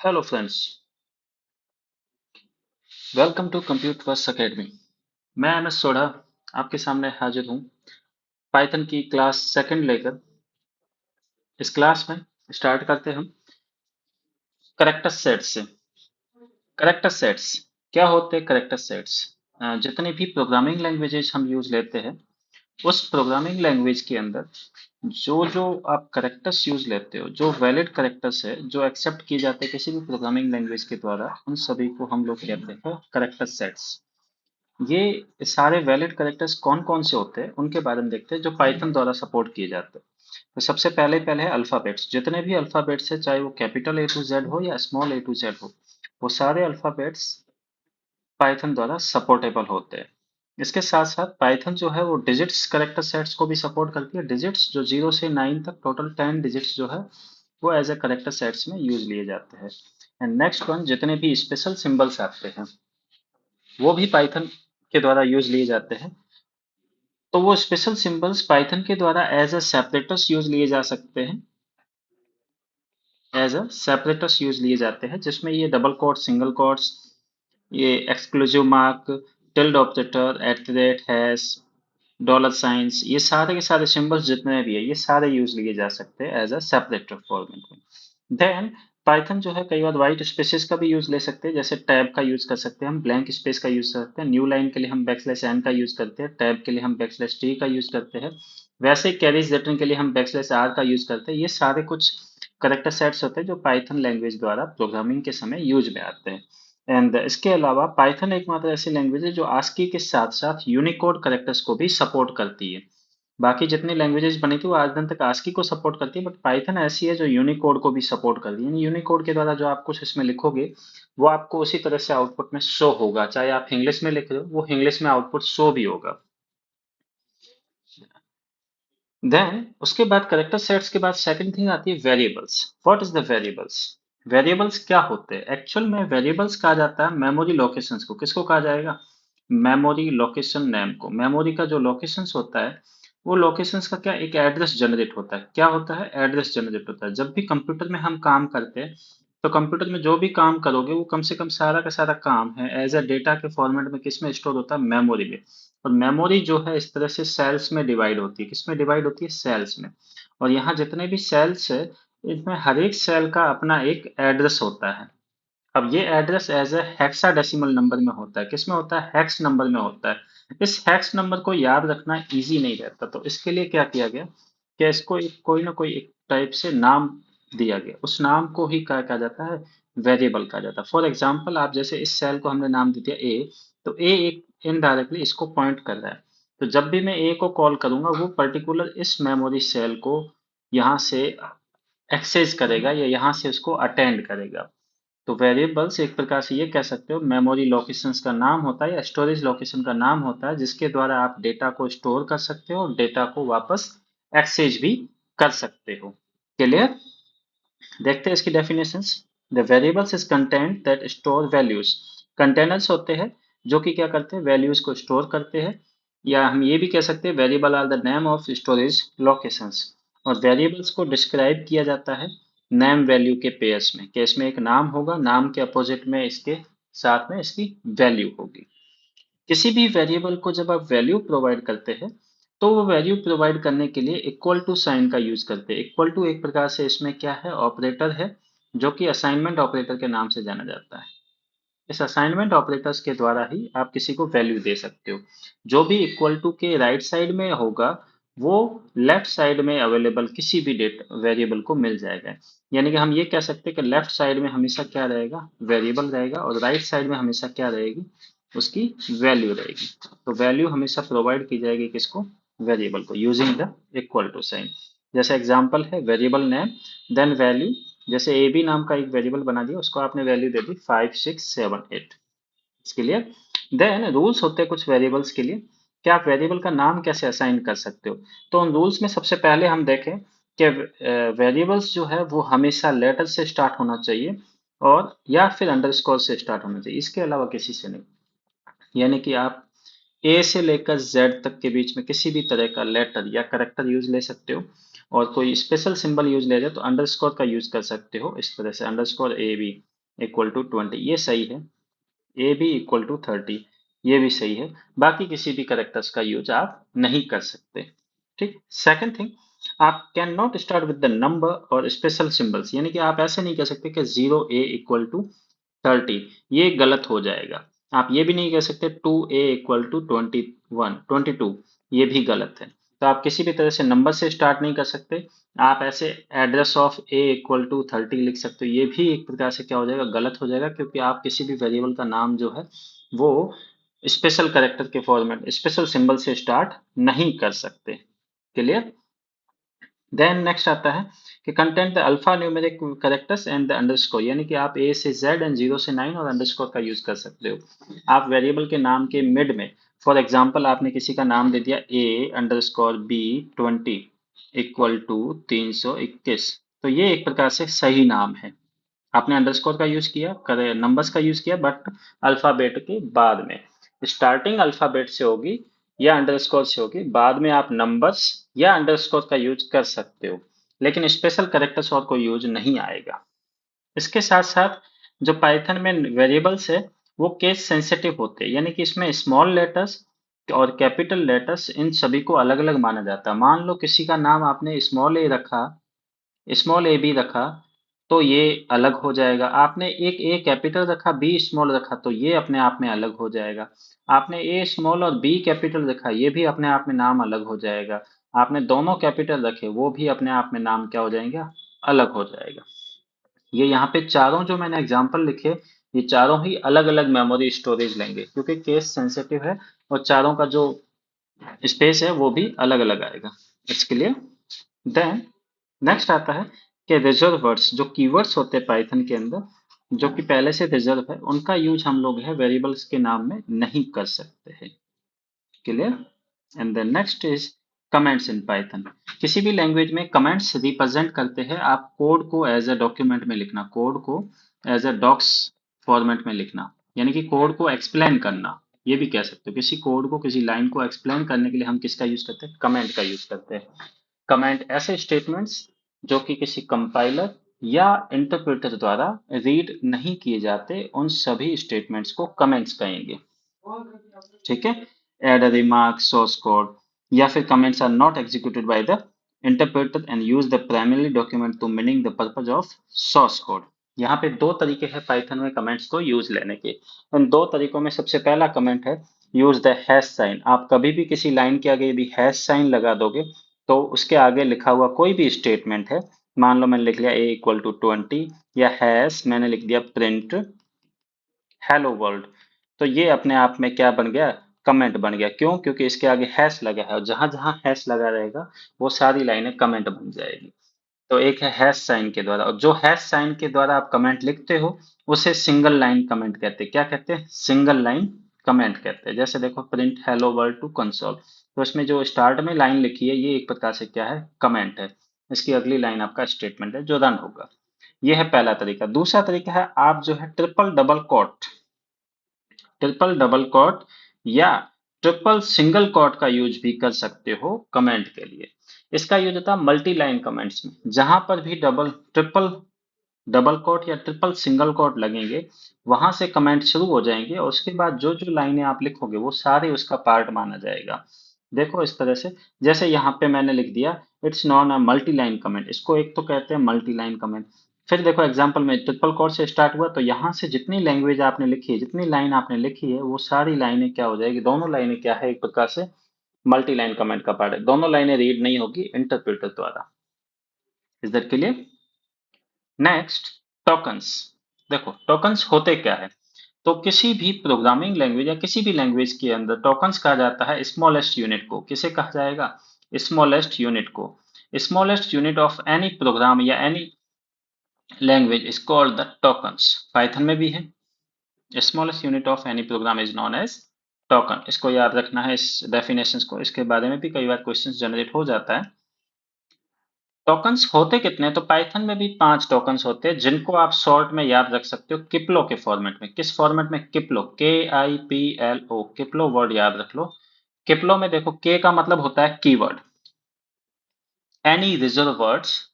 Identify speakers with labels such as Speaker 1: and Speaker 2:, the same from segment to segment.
Speaker 1: Hello friends, welcome to computer verse academy. मैं M S Sodha आपके सामने हाजिर हूँ पाइथन की क्लास सेकंड लेकर। इस क्लास में स्टार्ट करते हम करेक्टर सेट्स से। करेक्टर सेट्स क्या होते हैं? करेक्टर सेट्स जितनी भी प्रोग्रामिंग लैंग्वेजेस हम यूज लेते हैं, उस प्रोग्रामिंग लैंग्वेज के अंदर जो जो आप करेक्टर्स यूज लेते हो, जो वैलिड करेक्टर्स है, जो एक्सेप्ट किए जाते हैं किसी भी प्रोग्रामिंग लैंग्वेज के द्वारा, उन सभी को हम लोग कहते हैं करेक्टर सेट्स। ये सारे वैलिड कैरेक्टर्स कौन कौन से होते हैं उनके बारे में देखते हैं, जो पाइथन द्वारा सपोर्ट किए जाते हैं। तो सबसे पहले पहले है अल्फाबेट्स। जितने भी अल्फाबेट्स है, चाहे वो कैपिटल ए टू जेड हो या स्मॉल ए टू जेड हो, वो सारे अल्फाबेट्स पाइथन द्वारा सपोर्टेबल होते हैं। इसके साथ साथ पाइथन जो है वो डिजिट्स करेक्टर सेट्स को भी सपोर्ट करती है। डिजिट्स जो 0 से 9 तक, टोटल 10 डिजिट्स जो है वो एज ए करेक्टर सेट्स में यूज लिए जाते हैं। एंड नेक्स्ट वन, जितने भी स्पेशल सिंबल्स आते हैं वो भी पाइथन के द्वारा यूज लिए जाते हैं। तो वो स्पेशल सिंबल्स पाइथन के द्वारा एज अ सेपरेटर्स यूज लिए जा सकते हैं। एज अ सेपरेटर्स यूज लिए जाते हैं, जिसमें ये डबल कोट, सिंगल कोट्स, ये exclusive mark, tilde operator, at the rate, hash, dollar science, ये सारे के सारे सिंबल्स जितने भी है, ये सारे यूज लिए जा सकते हैं एज अ सेपरेटर फॉर्मेट में। देन पाइथन जो है कई बार वाइट स्पेसेस का भी यूज ले सकते हैं। जैसे टैब का यूज कर सकते हैं हम, ब्लैंक स्पेस का यूज कर सकते हैं, न्यू लाइन के लिए हम बैकस्लैश एन का यूज करते हैं, टैब के लिए हम बैकस्लैश टी का यूज करते हैं, वैसे कैरीज रिटर्न के लिए हम बैकस्लैश आर का यूज करते हैं। ये सारे कुछ करेक्टर सेट्स होते हैं जो पाइथन लैंग्वेज द्वारा प्रोग्रामिंग के समय यूज में आते हैं। एंड इसके अलावा पाइथन एकमात्र ऐसी लैंग्वेज है जो आस्की के साथ साथ यूनिकोड करेक्टर्स को भी सपोर्ट करती है। बाकी जितनी लैंग्वेजेस बनी थी वो आज दिन तक आस्की को सपोर्ट करती है, बट पाइथन ऐसी है जो यूनिकोड को भी सपोर्ट कर रही है। यूनिकोड के द्वारा जो आप कुछ इसमें लिखोगे वो आपको उसी तरह से आउटपुट में शो होगा। चाहे आप इंग्लिश में लिख रहे हो, वो इंग्लिश में आउटपुट शो भी होगा। देन उसके बाद करेक्टर सेट्स के बाद सेकंड थिंग आती है variables. What is the variables? Variables क्या होते हैं? एक्चुअल में वेरिएबल्स कहा जाता है मेमोरी लोकेशंस को। किसको कहा जाएगा? मेमोरी लोकेशन नेम को। मेमोरी का जो लोकेशंस होता है, वो लोकेशंस का क्या, एक एड्रेस जनरेट होता है। क्या होता है? एड्रेस जनरेट होता है। जब भी कंप्यूटर में हम काम करते हैं, तो कंप्यूटर में जो भी काम करोगे वो कम से कम सारा का सारा काम है एज अ डेटा के फॉर्मेट में किस में स्टोर होता है? मेमोरी में। और मेमोरी जो है इस तरह से सेल्स में डिवाइड होती है। किस में डिवाइड होती है? सेल्स में। और यहाँ जितने भी सेल्स है, इसमें हर एक सेल का अपना एक एड्रेस होता है। अब ये address as a hexadecimal number में होता है। किस में होता है? हेक्स नंबर में होता है। इस हेक्स नंबर को याद रखना इजी नहीं रहता, तो इसके लिए क्या किया गया कि इसको एक कोई ना कोई एक टाइप से नाम दिया गया। उस नाम को ही क्या कहा जाता है? वेरिएबल कहा जाता है। फॉर एग्जाम्पल, आप जैसे इस सेल को हमने नाम दे दिया ए, तो ए एक इनडायरेक्टली इसको पॉइंट कर रहा है। तो जब भी मैं ए को कॉल करूंगा, वो पर्टिकुलर इस मेमोरी सेल को यहाँ से एक्सेस करेगा या यहाँ से उसको अटेंड करेगा। तो वेरिएबल्स एक प्रकार से ये कह सकते हो मेमोरी लोकेशंस का नाम होता है या स्टोरेज लोकेशन का नाम होता है, जिसके द्वारा आप डेटा को स्टोर कर सकते हो और डेटा को वापस एक्सेस भी कर सकते हो। क्लियर? देखते हैं इसकी definitions. The variables is content that store values. Containers होते हैं जो कि क्या करते हैं? वैल्यूज को स्टोर करते हैं। या हम ये भी कह सकते हैं variable are the name of storage locations. और वेरिएबल्स को डिस्क्राइब किया जाता है नेम वैल्यू के पेयर्स में, कि इसमें एक नाम होगा, नाम के अपोजिट में इसके साथ में इसकी वैल्यू होगी। किसी भी वेरिएबल को जब आप वैल्यू प्रोवाइड करते हैं, तो वो वैल्यू प्रोवाइड करने के लिए इक्वल टू साइन का यूज करते हैं। इक्वल टू एक प्रकार से इसमें क्या है? ऑपरेटर है, जो कि असाइनमेंट ऑपरेटर के नाम से जाना जाता है। इस असाइनमेंट ऑपरेटर्स के द्वारा ही आप किसी को वैल्यू दे सकते हो। जो भी इक्वल टू के राइट साइड में होगा, वो लेफ्ट साइड में अवेलेबल किसी भी डेट वेरिएबल को मिल जाएगा। यानी कि हम ये कह सकते हैं कि लेफ्ट साइड में हमेशा क्या रहेगा? वेरिएबल रहेगा, और राइट साइड में हमेशा क्या रहेगी? उसकी वैल्यू रहेगी। तो वैल्यू हमेशा प्रोवाइड की जाएगी किसको? वेरिएबल को, using the equal to sign. जैसे एग्जांपल है वेरिएबल नेम देन वैल्यू। जैसे ए बी नाम का एक वेरिएबल बना दिया, उसको आपने वैल्यू दे दी 5 6 7 8। इसके लिए देन रूल्स होते हैं कुछ वेरिएबल्स के लिए कि आप वेरिएबल का नाम कैसे असाइन कर सकते हो। तो उन रूल्स में सबसे पहले हम देखें कि वेरिएबल्स जो है वो हमेशा लेटर से स्टार्ट होना चाहिए, और या फिर अंडरस्कोर से स्टार्ट होना चाहिए, इसके अलावा किसी से नहीं। यानी कि आप ए से लेकर जेड तक के बीच में किसी भी तरह का लेटर या करेक्टर यूज ले सकते हो। और कोई स्पेशल सिंबल यूज ले रहे हो तो अंडरस्कोर का यूज कर सकते हो, इस तरह से underscore a b, equal to 20, ये सही है। ए बी इक्वल टू 30, ये भी सही है। बाकी किसी भी करेक्टर्स का यूज आप नहीं कर सकते। ठीक। सेकंड थिंग, आप can not start with the number और स्पेशल सिंबल्स, यानी कि आप ऐसे नहीं कह सकते कि 0a इक्वल टू 30, ये गलत हो जाएगा। आप ये भी नहीं कह सकते 2a इक्वल टू 22, ये भी गलत है। तो आप किसी भी तरह से नंबर से स्टार्ट नहीं कर सकते। आप ऐसे address of a equal to 30 लिख सकते हो, ये भी एक प्रकार से क्या हो जाएगा, गलत हो जाएगा, क्योंकि आप किसी भी वेरिएबल का नाम जो है वो स्पेशल कैरेक्टर के फॉर्मेट, स्पेशल सिंबल से स्टार्ट नहीं कर सकते। क्लियर। देन नेक्स्ट आता है कि content the alpha numeric characters and the underscore, यानी कि आप ए से जेड एंड 0 से 9 और अंडरस्कोर का यूज कर सकते हो। आप वेरिएबल के नाम के मिड में, फॉर एग्जांपल आपने किसी का नाम दे दिया a underscore b 20 equal to 321, तो ये एक प्रकार से सही नाम है। आपने अंडरस्कोर का यूज किया, करे नंबर्स का यूज किया, बट अल्फाबेट के बाद में। स्टार्टिंग अल्फाबेट से होगी या अंडरस्कोर से होगी, बाद में आप नंबर्स या अंडरस्कोर का यूज कर सकते हो, लेकिन स्पेशल कैरेक्टर्स और कोई यूज नहीं आएगा। इसके साथ साथ जो पाइथन में वेरिएबल्स है वो केस सेंसिटिव होते हैं, यानी कि इसमें स्मॉल लेटर्स और कैपिटल लेटर्स इन सभी को अलग अलग माना जाता है। मान लो किसी का नाम आपने स्मॉल ए रखा, स्मॉल ए बी रखा, तो ये अलग हो जाएगा। आपने एक ए कैपिटल रखा, बी स्मॉल रखा, तो ये अपने आप में अलग हो जाएगा। आपने ए स्मॉल और बी कैपिटल रखा, ये भी अपने आप में नाम अलग हो जाएगा। आपने दोनों कैपिटल रखे, वो भी अपने आप में नाम क्या हो जाएगा, अलग हो जाएगा। ये यहाँ पे चारों जो मैंने एग्जांपल लिखे, ये चारों ही अलग अलग मेमोरी स्टोरेज लेंगे, क्योंकि केस सेंसिटिव है और चारों का जो स्पेस है वो भी अलग अलग आएगा। इसके लिए देन नेक्स्ट आता है कि रिजर्व वर्ड्स, जो कीवर्ड्स होते हैं पाइथन के अंदर, जो कि पहले से रिजर्व है, उनका यूज हम लोग है वेरिएबल्स के नाम में नहीं कर सकते हैं। Clear. And then next is comments in Python. किसी भी लैंग्वेज में कमेंट्स रिप्रेजेंट करते हैं आप कोड को एज अ डॉक्यूमेंट में लिखना, कोड को एज अ डॉक्स फॉर्मेट में लिखना, यानी कि कोड को एक्सप्लेन करना। ये भी कह सकते हो, किसी कोड को, किसी लाइन को एक्सप्लेन करने के लिए हम किसका यूज करते हैं, कमेंट का यूज करते हैं। कमेंट ऐसे स्टेटमेंट्स जो कि किसी कंपाइलर या इंटरप्रेटर द्वारा रीड नहीं किए जाते, उन सभी स्टेटमेंट्स को कमेंट्स कहेंगे। ठीक है। Add a remark, source code, या फिर comments are not executed by the interpreter and use the primary document to meaning the purpose of source code. यहाँ पे दो तरीके हैं पाइथन में कमेंट्स को यूज लेने के। उन दो तरीकों में सबसे पहला कमेंट है यूज द हैश साइन। आप कभी भी किसी लाइन के आगे यदि हैश साइन लगा दोगे, तो उसके आगे लिखा हुआ कोई भी स्टेटमेंट है, मान लो मैंने लिख लिया a इक्वल टू 20, या हैश मैंने लिख दिया प्रिंट हेलो वर्ल्ड, तो ये अपने आप में क्या बन गया, कमेंट बन गया। क्यों? क्योंकि इसके आगे हैश लगा है, और जहां जहां हैश लगा रहेगा वो सारी लाइनें कमेंट बन जाएगी। तो एक है हैश साइन के द्वारा, और जो हैश साइन के द्वारा आप कमेंट लिखते हो उसे सिंगल लाइन कमेंट कहते हैं। क्या कहते हैं? सिंगल लाइन कमेंट कहते हैं। जैसे देखो print hello world to console, तो इसमें जो स्टार्ट में लाइन लिखी है ये एक प्रकार से क्या है, कमेंट है। इसकी अगली लाइन आपका स्टेटमेंट है जो रन होगा। ये है पहला तरीका। दूसरा तरीका है आप जो है ट्रिपल डबल कोट या ट्रिपल सिंगल कोट का यूज भी कर सकते हो कमेंट के लिए। इसका यूज होता है मल्टी लाइन कमेंट्स में, जहां पर भी ट्रिपल डबल कोट या ट्रिपल सिंगल कोट लगेंगे, वहां से कमेंट शुरू हो जाएंगे, और उसके बाद जो जो लाइनें आप लिखोगे वो सारे उसका पार्ट माना जाएगा। देखो इस तरह से, जैसे यहाँ पे मैंने लिख दिया it's non a multi line comment, इसको एक तो कहते हैं मल्टी लाइन कमेंट। फिर देखो एग्जांपल में ट्रिपल कोट से स्टार्ट हुआ, तो यहाँ से जितनी लैंग्वेज आपने लिखी है, जितनी लाइन आपने लिखी है, वो सारी लाइनें क्या हो जाएगी, दोनों लाइनें क्या है, एक प्रकार से मल्टी लाइन कमेंट का पार्ट है। दोनों लाइनें रीड नहीं होगी इंटरप्रेटर द्वारा। Is that clear? Next, tokens. देखो टोकन्स होते क्या है, तो किसी भी प्रोग्रामिंग लैंग्वेज या किसी भी लैंग्वेज के अंदर टोकन्स कहा जाता है स्मॉलेस्ट यूनिट को। किसे कहा जाएगा? स्मॉलेस्ट यूनिट को। Smallest unit of any program या any language is called the tokens. Python में भी है, smallest unit of any program is known as token. इसको याद रखना है, इस डेफिनेशंस को, इसके बारे में भी कई बार क्वेश्चंस जनरेट हो जाता है। टोकन्स होते कितने हैं? तो पाइथन में भी 5 टोकन्स होते हैं, जिनको आप शॉर्ट में याद रख सकते हो किप्लो के फॉर्मेट में। किस फॉर्मेट में? किप्लो, KIPLO, किप्लो वर्ड याद रख लो। किप्लो में देखो के का मतलब होता है कीवर्ड। एनी रिजर्व वर्ड्स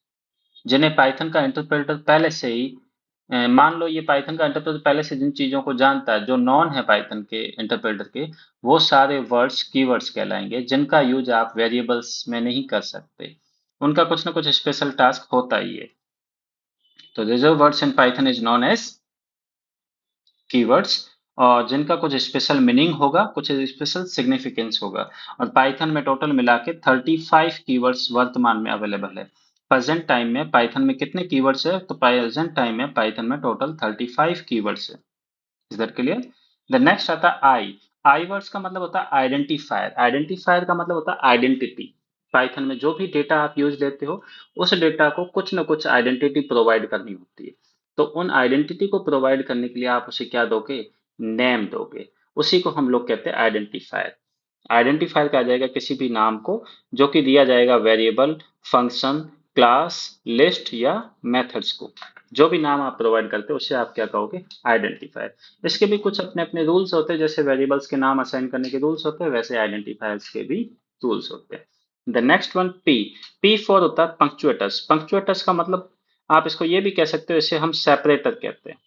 Speaker 1: जिन्हें पाइथन का इंटरप्रेटर पहले से ही मान लो ये पाइथन का इंटरप्रेटर पहले से जिन चीजों को जानता है, जो नॉन है पाइथन के इंटरप्रेटर के, वो सारे वर्ड्स कीवर्ड्स कहलाएंगे, जिनका यूज आप वेरिएबल्स में नहीं कर सकते। उनका कुछ ना कुछ स्पेशल टास्क होता ही है। तो reserve words in Python is known as keywords, और जिनका कुछ स्पेशल मीनिंग होगा, कुछ स्पेशल सिग्निफिकेंस होगा। और पाइथन में टोटल मिला के 35 कीवर्ड्स वर्तमान में अवेलेबल है। प्रेजेंट टाइम में पाइथन में कितने कीवर्ड्स है? तो प्रेजेंट टाइम में पाइथन में टोटल 35 कीवर्ड्स है। Is that clear? The next आता है आई। आई वर्ड्स का मतलब होता है आइडेंटिफायर। आइडेंटिफायर का मतलब होता है आइडेंटिटी। पाइथन में जो भी डेटा आप यूज लेते हो, उस डेटा को कुछ ना कुछ आइडेंटिटी प्रोवाइड करनी होती है। तो उन आइडेंटिटी को प्रोवाइड करने के लिए आप उसे क्या दोगे? नेम दोगे। उसी को हम लोग कहते हैं आइडेंटिफायर। आइडेंटिफायर कहा जाएगा किसी भी नाम को जो कि दिया जाएगा वेरिएबल, फंक्शन, क्लास, लिस्ट या मेथड्स को। जो भी नाम आप प्रोवाइड करते हो उसे आप क्या कहोगे? आइडेंटिफायर। इसके भी कुछ अपने अपने रूल्स होते हैं, जैसे वेरिएबल्स के नाम असाइन करने के रूल्स होते हैं, वैसे आइडेंटिफायर्स के भी रूल्स होते हैं। The next one P. P for होता है पंक्चुएटर्स। पंक्चुएटर्स का मतलब आप इसको ये भी कह सकते हो, इसे हम सेपरेटर कहते हैं।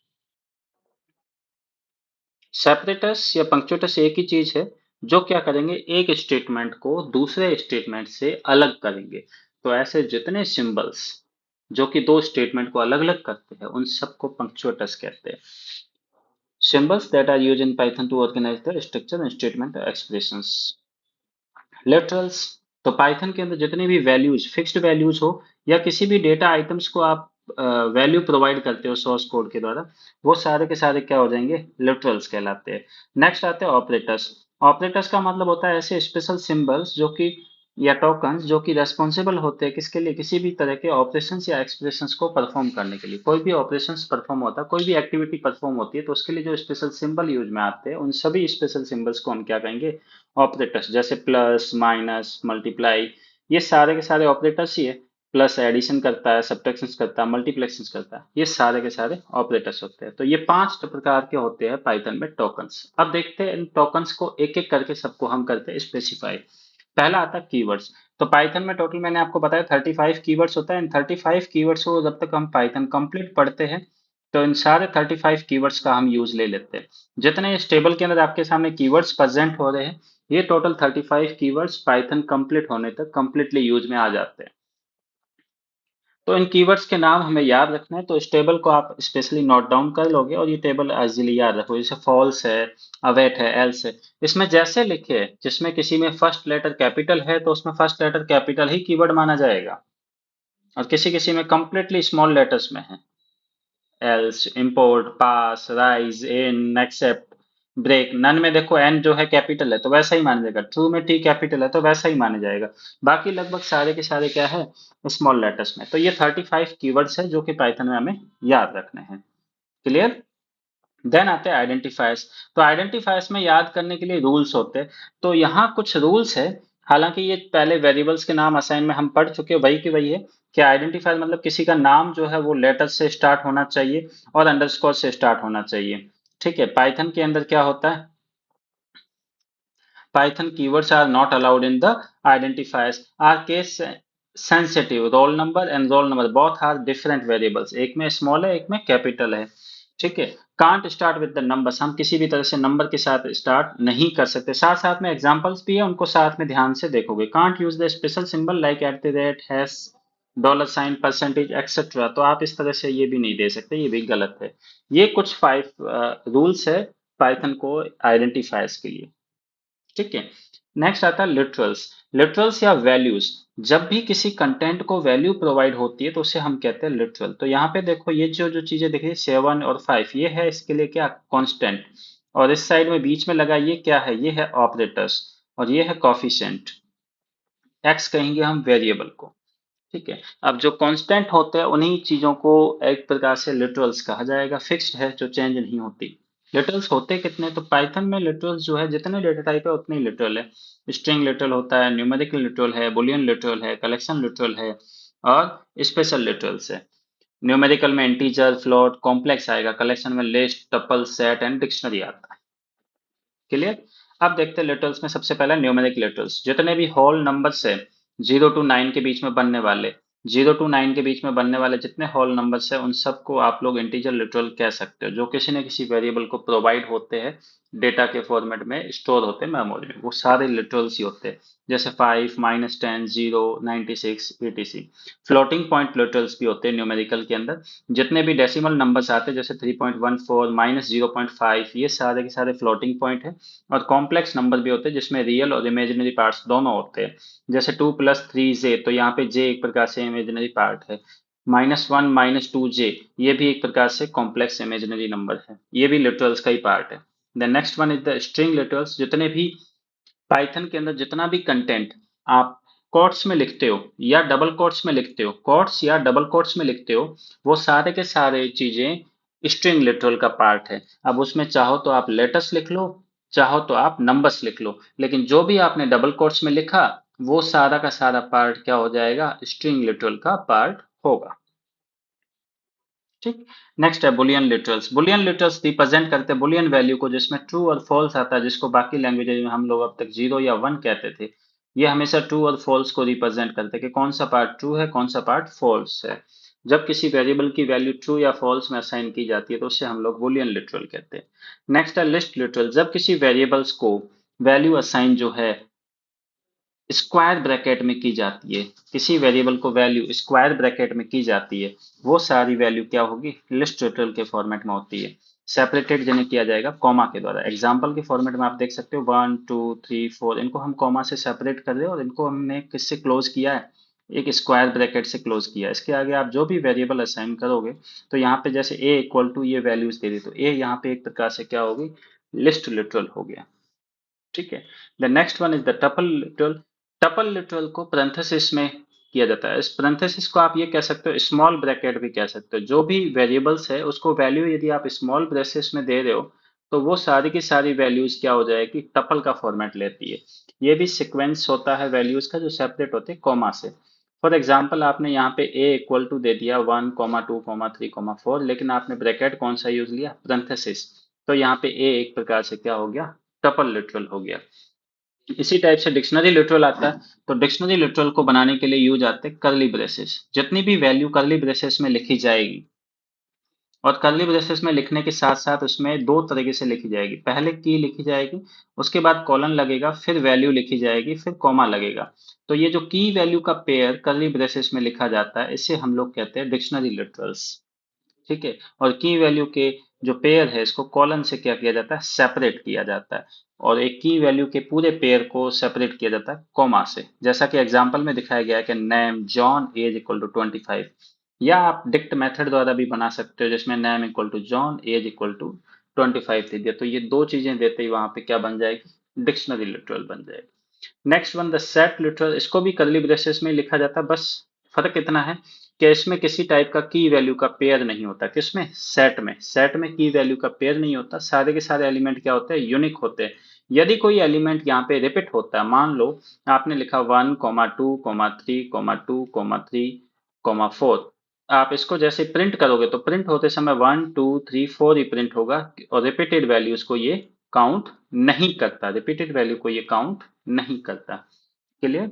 Speaker 1: सेपरेटर्स या पंक्चुएटर्स एक ही चीज है, जो क्या करेंगे, एक स्टेटमेंट को दूसरे स्टेटमेंट से अलग करेंगे। तो ऐसे जितने सिंबल्स जो कि दो स्टेटमेंट को अलग अलग करते हैं, उन सबको पंक्चुएटर्स कहते हैं। Symbols that are used in Python to organize the structure and statement expressions. Literals। तो पाइथन के अंदर जितने भी वैल्यूज, फिक्स्ड वैल्यूज हो या किसी भी डेटा आइटम्स को आप वैल्यू प्रोवाइड करते हो सोर्स कोड के द्वारा, वो सारे के सारे क्या हो जाएंगे? लिटरल्स कहलाते हैं। नेक्स्ट आते हैं ऑपरेटर्स। ऑपरेटर्स का मतलब होता है ऐसे स्पेशल सिंबल्स जो कि, या टोकन्स जो कि रेस्पॉन्सिबल होते हैं किसके लिए? किसी भी तरह के ऑपरेशंस या एक्सप्रेशंस को परफॉर्म करने के लिए। कोई भी ऑपरेशंस परफॉर्म होता है, कोई भी एक्टिविटी परफॉर्म होती है, तो उसके लिए जो स्पेशल सिंबल यूज में आते हैं, उन सभी स्पेशल सिंबल्स को हम क्या कहेंगे? ऑपरेटर्स। जैसे प्लस, माइनस, मल्टीप्लाई, ये सारे के सारे ऑपरेटर्स ही है। प्लस एडिशन करता है, सब्ट्रैक्शन करता है, मल्टीप्लेक्शन करता है, ये सारे के सारे ऑपरेटर्स होते हैं। तो ये 5 प्रकार के होते हैं पाइथन में टोकन्स। अब देखते हैं इन टोकन्स को एक एक करके, सबको हम करते हैं स्पेसिफाई। पहला आता है कीवर्ड्स। तो पाइथन में टोटल मैंने आपको बताया 35 कीवर्ड्स होता है। इन 35 कीवर्ड्स को जब तक हम पाइथन कंप्लीट पढ़ते हैं, तो इन सारे 35 कीवर्ड्स का हम यूज ले लेते हैं। जितने इस टेबल के अंदर आपके सामने कीवर्ड्स प्रेजेंट हो रहे हैं, ये टोटल 35 कीवर्ड्स पाइथन कंप्लीट होने तक कंप्लीटली यूज में आ जाते हैं। तो इन कीवर्ड्स के नाम हमें याद रखना है, तो इस टेबल को आप स्पेशली नोट डाउन कर लोगे और ये टेबल इजीली याद रखो। जैसे फॉल्स है, अवेट है, एल्स है। इसमें जैसे लिखे, जिसमें किसी में फर्स्ट लेटर कैपिटल है तो उसमें फर्स्ट लेटर कैपिटल ही कीवर्ड माना जाएगा, और किसी किसी में कंप्लीटली स्मॉल लेटर्स में है। एल्स, इंपोर्ट, पास, राइज, इन, एक्सेप्ट, ब्रेक। नन में देखो एन जो है कैपिटल है तो वैसा ही माना जाएगा। ट्रू में टी कैपिटल है तो वैसा ही माना जाएगा। बाकी लगभग सारे के सारे क्या है? स्मॉल लेटर्स में। तो ये 35 कीवर्ड्स है जो कि पाइथन में हमें याद रखने हैं। क्लियर? देन आते हैं आइडेंटिफायर्स। तो आइडेंटिफायर्स में याद करने के लिए रूल्स होते हैं। तो यहाँ कुछ रूल्स है। हालांकि ये पहले वेरिएबल्स के नाम असाइन में हम पढ़ चुके हैं, वही की वही है कि आइडेंटिफायर मतलब किसी का नाम जो है वो लेटर से स्टार्ट होना चाहिए और अंडरस्कोर से स्टार्ट होना चाहिए। ठीक है। पाइथन के अंदर क्या होता है? Python keywords are not allowed in the identifiers. Are case sensitive. Roll number and roll number both are different variables. एक में small है, एक में capital है। ठीक है। Can't start with the numbers. हम किसी भी तरह से नंबर के साथ स्टार्ट नहीं कर सकते। साथ साथ में एग्जांपल्स भी है, उनको साथ में ध्यान से देखोगे। Can't use the special symbol like at the rate, hash, dollar sign, percentage etcetera. तो आप इस तरह से ये भी नहीं दे सकते, ये भी गलत है। ये कुछ 5 रूल्स है पाइथन को आइडेंटिफायर्स के लिए। ठीक है। नेक्स्ट आता है लिटरल्स। लिटरल्स या वैल्यूज। जब भी किसी कंटेंट को वैल्यू प्रोवाइड होती है तो उसे हम कहते हैं लिटरल। तो यहाँ पे देखो ये जो जो चीजें दिख रही है 7 और 5, ये है इसके लिए क्या? कांस्टेंट। और इस साइड में बीच में लगा ये क्या है? ये है ऑपरेटर्स, और ये है कॉफिशिएंट। एक्स कहेंगे हम वेरिएबल को। ठीक है। अब जो कांस्टेंट होते हैं उन्हीं चीजों को एक प्रकार से लिटरल्स कहा जाएगा। फिक्स्ड है, जो चेंज नहीं होती। लिटरल्स होते कितने? तो पाइथन में लिटरल्स जो है, जितने डेटा टाइप है उतने ही लिटरल है। स्ट्रिंग लिटरल होता है, न्यूमेरिकल लिटरल है, बुलियन लिटरल है, कलेक्शन लिटरल है, और स्पेशल लिटरल्स है। न्यूमेरिकल में इंटीजर, फ्लोट, कॉम्प्लेक्स आएगा। कलेक्शन में list, tuple, set and dictionary आता है। क्लियर? अब देखते हैं लिटरल्स में। सबसे पहला न्यूमेरिक लिटरल्स, जितने भी होल नंबर्स है 0 to 9 के बीच में बनने वाले, 0 to 9 के बीच में बनने वाले जितने होल नंबर्स हैं उन सबको आप लोग इंटीजर लिटरल कह सकते हो, जो किसी न किसी वेरिएबल को प्रोवाइड होते हैं, डेटा के फॉर्मेट में स्टोर होते हैं मेमोरी में, वो सारे लिटरल्स ही होते हैं। जैसे 5, -10, 0, 96 etc। फ्लोटिंग पॉइंट लिटरल्स भी होते हैं न्यूमेरिकल के अंदर। जितने भी डेसिमल नंबर्स आते हैं जैसे 3.14, -0.5, ये सारे के सारे फ्लोटिंग पॉइंट है। और कॉम्प्लेक्स नंबर भी होते हैं जिसमें रियल और इमेजिनरी पार्ट्स दोनों होते हैं। जैसे 2 + 3 j, तो यहाँ पे j एक प्रकार से इमेजिनरी पार्ट है। -1 -2 j, ये भी एक प्रकार से कॉम्प्लेक्स इमेजिनरी नंबर है, ये भी लिटरल्स का ही पार्ट है। The next one is the string literals. जितने भी पाइथन के अंदर जितना भी कंटेंट आप कोट्स में लिखते हो या डबल कोट्स में लिखते हो, कोट्स या डबल कोट्स में लिखते हो, वो सारे के सारे चीजें स्ट्रिंग लिटरल का पार्ट है। अब उसमें चाहो तो आप लेटर्स लिख लो, चाहो तो आप नंबर्स लिख लो, लेकिन जो भी आपने डबल कोट्स में लिखा वो सारा का सारा पार्ट क्या हो जाएगा, स्ट्रिंग लिटरल का पार्ट होगा। ठीक। नेक्स्ट है Boolean literals. Boolean literals represent करते हैं बुलियन वैल्यू को जिसमें ट्रू और फॉल्स आता है, जिसको बाकी लैंग्वेजेज में हम लोग अब तक 0 या 1 कहते थे। ये हमेशा ट्रू और फॉल्स को रिप्रेजेंट करते हैं कि कौन सा पार्ट ट्रू है, कौन सा पार्ट फॉल्स है। जब किसी वेरिएबल की वैल्यू ट्रू या फॉल्स में असाइन की जाती है तो उससे हम लोग बुलियन लिटरल कहते हैं। नेक्स्ट है लिस्ट लिटरल। जब किसी वेरिएबल्स को वैल्यू असाइन जो है स्क्वायर ब्रैकेट में की जाती है, किसी वेरिएबल को वैल्यू स्क्वायर ब्रैकेट में की जाती है, वो सारी वैल्यू क्या होगी, लिस्ट लिटरल के फॉर्मेट में होती है। सेपरेटेड जिन्हें किया जाएगा कॉमा के द्वारा। एग्जाम्पल के फॉर्मेट में आप देख सकते हो 1 2 3 4, इनको हम कॉमा से सेपरेट कर रहे हैं और इनको हमने किससे क्लोज किया है, एक स्क्वायर ब्रैकेट से क्लोज किया है। इसके आगे आप जो भी वेरिएबल असाइन करोगे तो यहाँ पे जैसे a इक्वल टू ये वैल्यूज दे दी, तो a यहाँ पे एक प्रकार से क्या होगी, लिस्ट लिटरल हो गया। ठीक है। The next one is the tuple literal. Tuple literal को पैरेंथेसिस में किया जाता है। इस पैरेंथेसिस को आप ये कह सकते हो स्मॉल ब्रैकेट भी कह सकते हो। जो भी वेरिएबल्स है उसको वैल्यू यदि आप स्मॉल ब्रेसेस में दे रहे हो तो वो सारी की सारी वैल्यूज क्या हो जाएगी, टपल का फॉर्मेट लेती है। ये भी सीक्वेंस होता है वैल्यूज का जो सेपरेट होते हैं कॉमा से। फॉर एग्जाम्पल आपने यहाँ पे a इक्वल टू दे दिया 1, 2, 3, 4, लेकिन आपने ब्रैकेट कौन सा यूज लिया, पैरेंथेसिस। तो यहाँ पे a एक प्रकार से क्या हो गया, टपल लिटरल हो गया। इसी टाइप से डिक्शनरी लिटरल आता है। तो डिक्शनरी लिटरल को बनाने के लिए यूज आते हैं कर्ली ब्रेसेस। जितनी भी वैल्यू कर्ली ब्रेसेस में लिखी जाएगी, और कर्ली ब्रेसेस में लिखने के साथ साथ उसमें दो तरीके से लिखी जाएगी। पहले की लिखी जाएगी, उसके बाद कॉलन लगेगा, फिर वैल्यू लिखी जाएगी, फिर कॉमा लगेगा। तो ये जो की वैल्यू का पेयर कर्ली ब्रेसेस में लिखा जाता है इसे हम लोग कहते हैं डिक्शनरी लिटरल्स। ठीक है। और की वैल्यू के जो पेयर है इसको कॉलन से क्या किया जाता है, सेपरेट किया जाता है। और एक की वैल्यू के पूरे पेयर को सेपरेट किया जाता है कॉमा से। जैसा कि एग्जांपल में दिखाया गया है कि name John age equal to 25, या आप डिक्ट मेथड द्वारा भी बना सकते हो जिसमें name equal to John age equal to 25 दे दिया। तो ये दो चीजें देते ही वहां पे क्या बन जाएगी, डिक्शनरी लिटरल बन जाएगी। Next one the set literal. इसको भी कर्ली ब्रेसेस में लिखा जाता है, बस फर्क इतना है कि इसमें किसी टाइप का की वैल्यू का पेयर नहीं होता। किसमें, सेट में। सेट में की वैल्यू का पेयर नहीं होता, सारे के सारे एलिमेंट क्या होते हैं, यूनिक होते हैं। यदि कोई एलिमेंट यहाँ पे रिपीट होता है, मान लो आपने लिखा 1, 2, 3, 4, आप इसको जैसे प्रिंट करोगे तो प्रिंट होते समय 1, 2, 3, 4 ही प्रिंट होगा, और रिपीटेड वैल्यूज को ये काउंट नहीं करता, रिपीटेड वैल्यू को ये काउंट नहीं करता। Clear.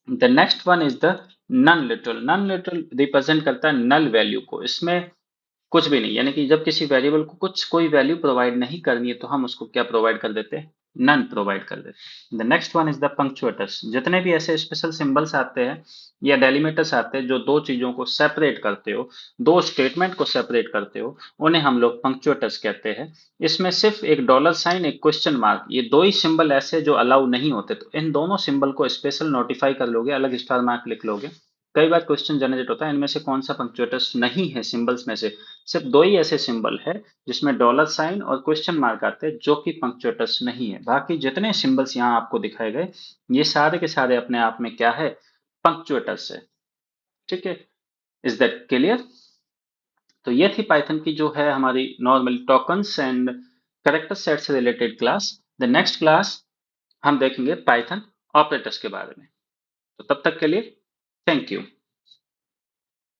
Speaker 1: The next one is the none literal. None literal represent करता है नल वैल्यू को। इसमें कुछ भी नहीं, यानी कि जब किसी वेरिएबल को कुछ कोई वैल्यू प्रोवाइड नहीं करनी है तो हम उसको क्या प्रोवाइड कर देते हैं, नन प्रोवाइड कर देते हैं। The next one is the punctuators. जितने भी ऐसे स्पेशल सिंबल्स आते हैं या डेलिमिटर्स आते हैं जो दो चीजों को सेपरेट करते हो, दो स्टेटमेंट को सेपरेट करते हो, उन्हें हम लोग पंक्चुएटर्स कहते हैं। इसमें सिर्फ एक डॉलर साइन, एक क्वेश्चन मार्क, ये दो ही सिंबल ऐसे जो अलाउ नहीं होते। तो इन दोनों सिंबल को स्पेशल नोटिफाई कर लोगे, अलग स्टार मार्क लिख लोगे। कई बार क्वेश्चन जनरेट होता है इनमें से कौन सा पंक्चुएटर्स नहीं है, सिंबल्स में से सिर्फ दो ही ऐसे सिंबल है जिसमें डॉलर साइन और क्वेश्चन मार्क आते हैं जो कि पंक्चुएटर्स नहीं है। बाकी जितने सिंबल्स यहाँ आपको दिखाए गए ये सारे के सारे अपने आप में क्या है, पंक्चुएटर्स है। ठीक है। Is that clear. तो ये थी पाइथन की जो है हमारी normal tokens and character set से related class. The next class हम देखेंगे पाइथन ऑपरेटर्स के बारे में। तो तब तक के लिए थैंक यू।